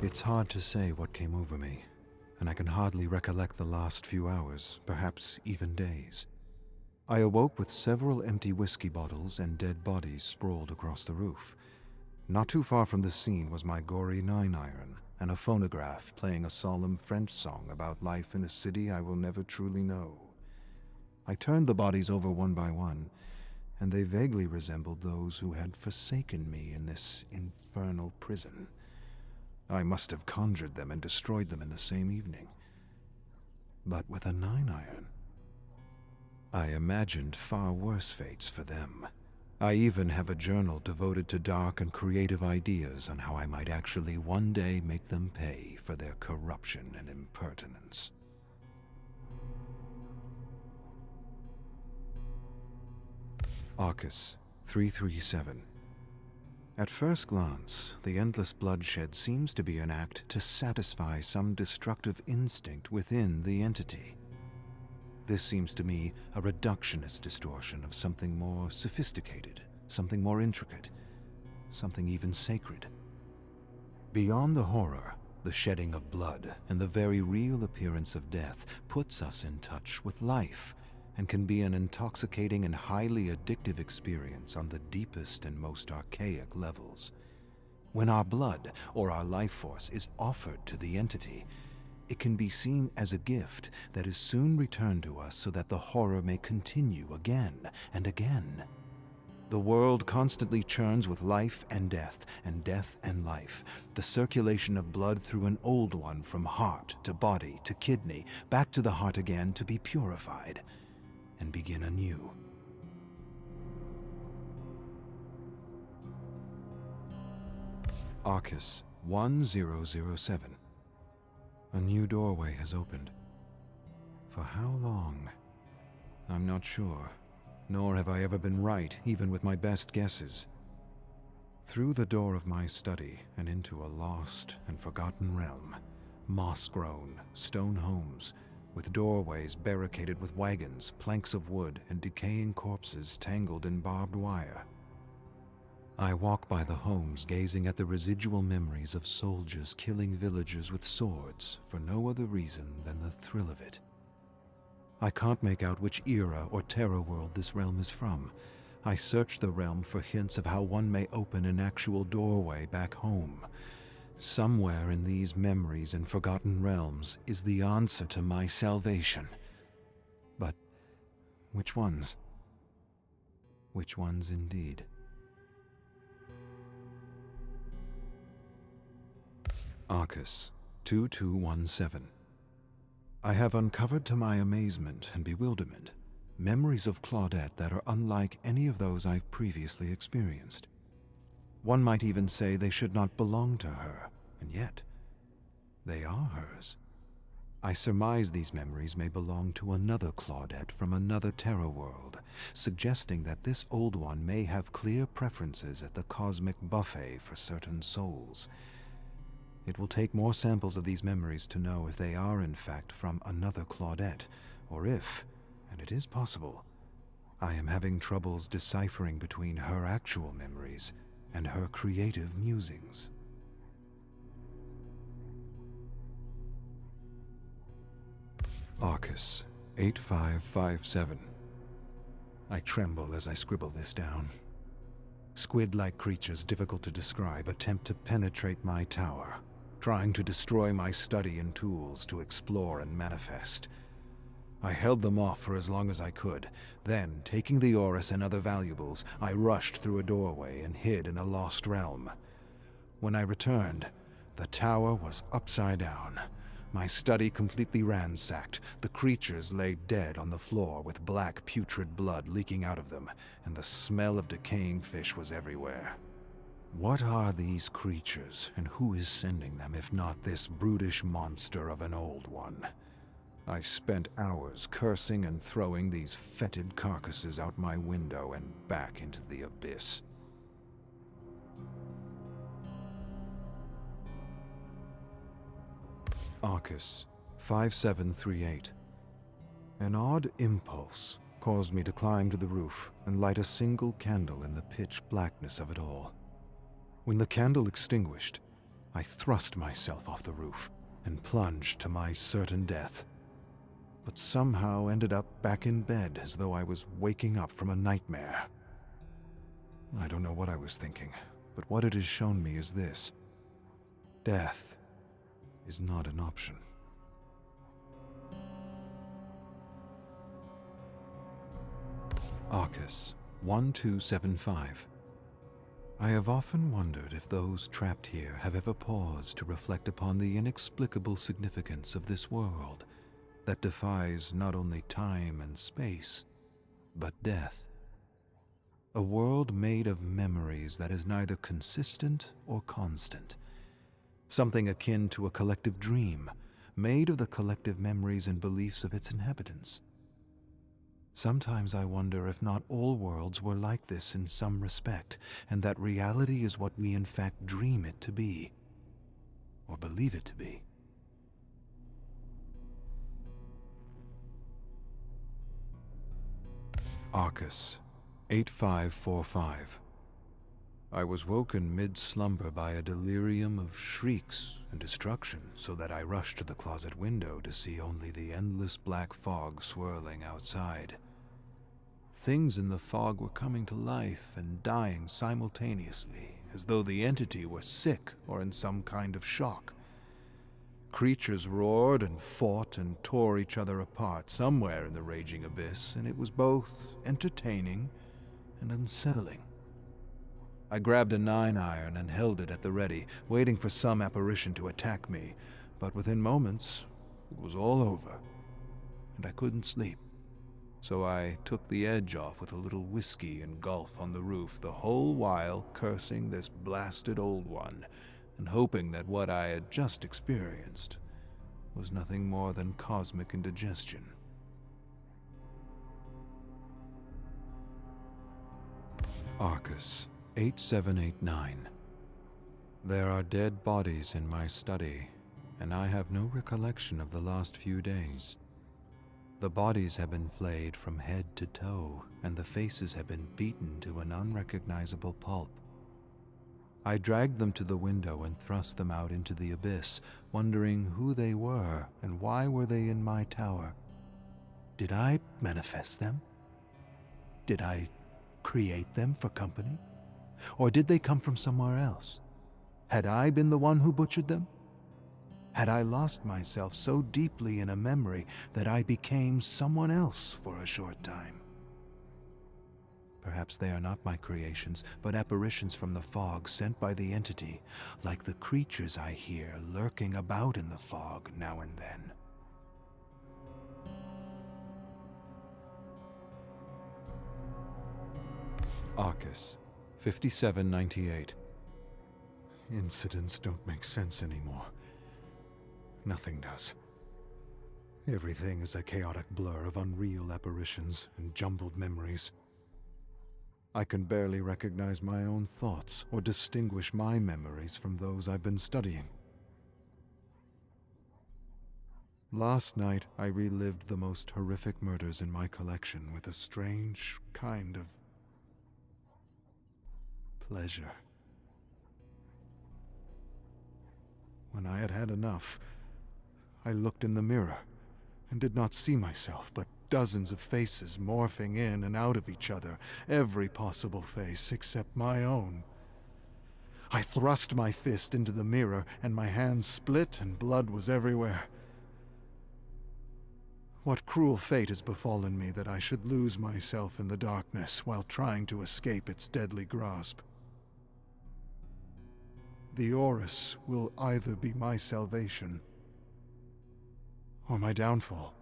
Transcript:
It's hard to say what came over me, and I can hardly recollect the last few hours, perhaps even days. I awoke with several empty whiskey bottles and dead bodies sprawled across the roof. Not too far from the scene was my gory 9-iron and a phonograph playing a solemn French song about life in a city I will never truly know. I turned the bodies over one by one, and they vaguely resembled those who had forsaken me in this infernal prison. I must have conjured them and destroyed them in the same evening. But with a 9-iron, I imagined far worse fates for them. I even have a journal devoted to dark and creative ideas on how I might actually one day make them pay for their corruption and impertinence. Arcus 337. At first glance, the endless bloodshed seems to be an act to satisfy some destructive instinct within the entity. This seems to me a reductionist distortion of something more sophisticated, something more intricate, something even sacred. Beyond the horror, the shedding of blood, and the very real appearance of death puts us in touch with life, and can be an intoxicating and highly addictive experience on the deepest and most archaic levels. When our blood or our life force is offered to the entity, it can be seen as a gift that is soon returned to us so that the horror may continue again and again. The world constantly churns with life and death and life, the circulation of blood through an old one from heart to body to kidney, back to the heart again to be purified and begin anew. Arcus 1007. A new doorway has opened. For how long? I'm not sure, nor have I ever been right, even with my best guesses. Through the door of my study and into a lost and forgotten realm, moss-grown, stone homes, with doorways barricaded with wagons, planks of wood, and decaying corpses tangled in barbed wire. I walk by the homes, gazing at the residual memories of soldiers killing villagers with swords for no other reason than the thrill of it. I can't make out which era or terror world this realm is from. I search the realm for hints of how one may open an actual doorway back home. Somewhere in these memories and forgotten realms is the answer to my salvation. But which ones? Which ones indeed? Arcus 2217. I have uncovered to my amazement and bewilderment memories of Claudette that are unlike any of those I've previously experienced. One might even say they should not belong to her, and yet they are hers. I surmise these memories may belong to another Claudette from another terror world, suggesting that this old one may have clear preferences at the cosmic buffet for certain souls. It will take more samples of these memories to know if they are in fact from another Claudette, or if, and it is possible, I am having troubles deciphering between her actual memories and her creative musings. Arcus 8557. I tremble as I scribble this down. Squid-like creatures difficult to describe attempt to penetrate my tower, trying to destroy my study and tools to explore and manifest. I held them off for as long as I could. Then, taking the Orus and other valuables, I rushed through a doorway and hid in a lost realm. When I returned, the tower was upside down. My study completely ransacked. The creatures lay dead on the floor with black, putrid blood leaking out of them, and the smell of decaying fish was everywhere. What are these creatures, and who is sending them if not this brutish monster of an old one? I spent hours cursing and throwing these fetid carcasses out my window and back into the abyss. Arcus 5738. An odd impulse caused me to climb to the roof and light a single candle in the pitch blackness of it all. When the candle extinguished, I thrust myself off the roof and plunged to my certain death, but somehow ended up back in bed as though I was waking up from a nightmare. I don't know what I was thinking, but what it has shown me is this: death is not an option. Arcus, 1275. I have often wondered if those trapped here have ever paused to reflect upon the inexplicable significance of this world that defies not only time and space, but death. A world made of memories that is neither consistent or constant. Something akin to a collective dream, made of the collective memories and beliefs of its inhabitants. Sometimes I wonder if not all worlds were like this in some respect, and that reality is what we in fact dream it to be, or believe it to be. Arcus, 8545. I was woken mid-slumber by a delirium of shrieks and destruction, so that I rushed to the closet window to see only the endless black fog swirling outside. Things in the fog were coming to life and dying simultaneously, as though the entity were sick or in some kind of shock. Creatures roared and fought and tore each other apart somewhere in the raging abyss, and it was both entertaining and unsettling. I grabbed a 9-iron and held it at the ready, waiting for some apparition to attack me, but within moments, it was all over, and I couldn't sleep. So I took the edge off with a little whiskey and gulf on the roof, the whole while cursing this blasted old one, and hoping that what I had just experienced was nothing more than cosmic indigestion. Arcus, 8789. There are dead bodies in my study, and I have no recollection of the last few days. The bodies have been flayed from head to toe, and the faces have been beaten to an unrecognizable pulp. I dragged them to the window and thrust them out into the abyss, wondering who they were and why were they in my tower. Did I manifest them? Did I create them for company? Or did they come from somewhere else? Had I been the one who butchered them? Had I lost myself so deeply in a memory that I became someone else for a short time? Perhaps they are not my creations, but apparitions from the fog sent by the entity, like the creatures I hear lurking about in the fog now and then. Arcus, 5798. Incidents don't make sense anymore. Nothing does. Everything is a chaotic blur of unreal apparitions and jumbled memories. I can barely recognize my own thoughts or distinguish my memories from those I've been studying. Last night, I relived the most horrific murders in my collection with a strange kind of pleasure. When I had had enough, I looked in the mirror and did not see myself, but dozens of faces morphing in and out of each other, every possible face except my own. I thrust my fist into the mirror, and my hand split and blood was everywhere. What cruel fate has befallen me that I should lose myself in the darkness while trying to escape its deadly grasp? The Orus will either be my salvation or my downfall.